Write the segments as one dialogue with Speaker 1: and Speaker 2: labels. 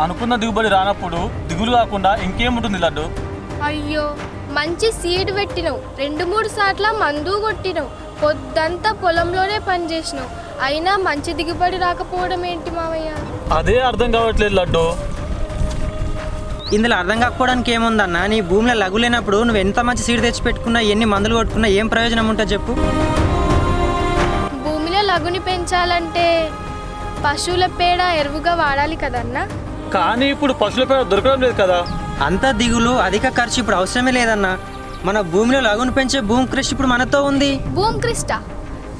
Speaker 1: అనుకున్న దిగుబడి రానప్పుడు దిగులు కాకుండా ఇంకేముంటుంది లడ్డు?
Speaker 2: అయ్యో, మంచి సీడ్ పెట్టినావు, 2-3 సార్ల మందు కొట్టినావు, పొద్దంతా పొలంలోనే పనిచేసినావు, అయినా మంచి దిగుబడి రాకపోవడం ఏంటి మావయ్య?
Speaker 1: అదే అర్థం కావట్లేదు లడ్డు.
Speaker 3: ఇందులో అర్థం కాకపోవడానికి ఏముందన్న? నీ భూమిలో లఘు లేనప్పుడు నువ్వు ఎంత మంచి సీడ్ తెచ్చి పెట్టుకున్నా, ఎన్ని మందులు కొట్టుకున్నా ఏం ప్రయోజనం ఉంటుంది చెప్పు?
Speaker 2: భూమిలో లఘుని పెంచాలంటే పశువుల పేడ ఎరువుగా వాడాలి కదన్నా.
Speaker 1: కానీ ఇప్పుడు పశువుల పేడ దొరకడం లేదు కదా.
Speaker 3: అంత దిగులు, అధిక ఖర్చు ఇప్పుడు అవసరమే లేదన్న. మన భూమిలో లఘును పెంచే భూమి కృషి ఇప్పుడు మనతో ఉంది.
Speaker 2: భూమి క్రిస్టా?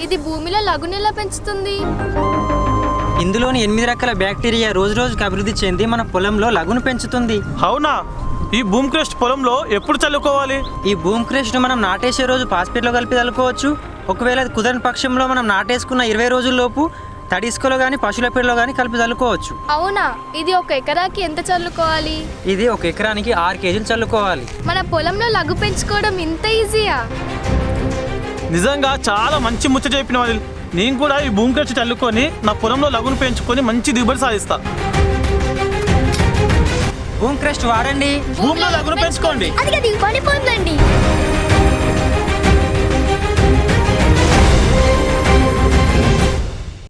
Speaker 2: ఇది భూమిలో లఘుని ఎలా పెంచుతుంది?
Speaker 3: ఇందులోని 8 రకాల బ్యాక్టీరియా రోజు రోజుకి అభివృద్ధి చెంది మన పొలంలో లఘును పెంచుతుంది.
Speaker 1: అవునా? ఈ భూమి క్రస్ట్ పొలంలో ఎప్పుడు చల్లుకోవాలి?
Speaker 3: ఈ భూమి క్రష్ను మనం నాటేసే రోజు పాస్పేట్లో కలిపి చల్లుకోవచ్చు. ఒకవేళ అది కుదరని పక్షంలో మనం నాటేసుకున్న 20 రోజుల్లోపు తడి ఇసుకలో కానీ పశువుల పేడలో కానీ కలిపి చల్లుకోవచ్చు.
Speaker 2: అవునా? ఇది 1 ఎకరాకి ఎంత చల్లుకోవాలి?
Speaker 3: ఇది 1 ఎకరానికి 6 కేజీలు చల్లుకోవాలి.
Speaker 2: మన పొలంలో లఘు పెంచుకోవడం ఇంత ఈజీయా?
Speaker 1: నిజంగా చాలా మంచి ముచ్చట చెప్పిన వాళ్ళు. నేను కూడా ఈ భూమి క్రస్ట్ చల్లుకొని నా పొలంలో లఘును పెంచుకొని మంచి దిగుబడి సాధిస్తా.
Speaker 3: భూమి క్రస్ట్ వాడండి,
Speaker 1: భూమిలో లఘును పెంచుకోండి.
Speaker 2: అది దిగుబడి పొందండి.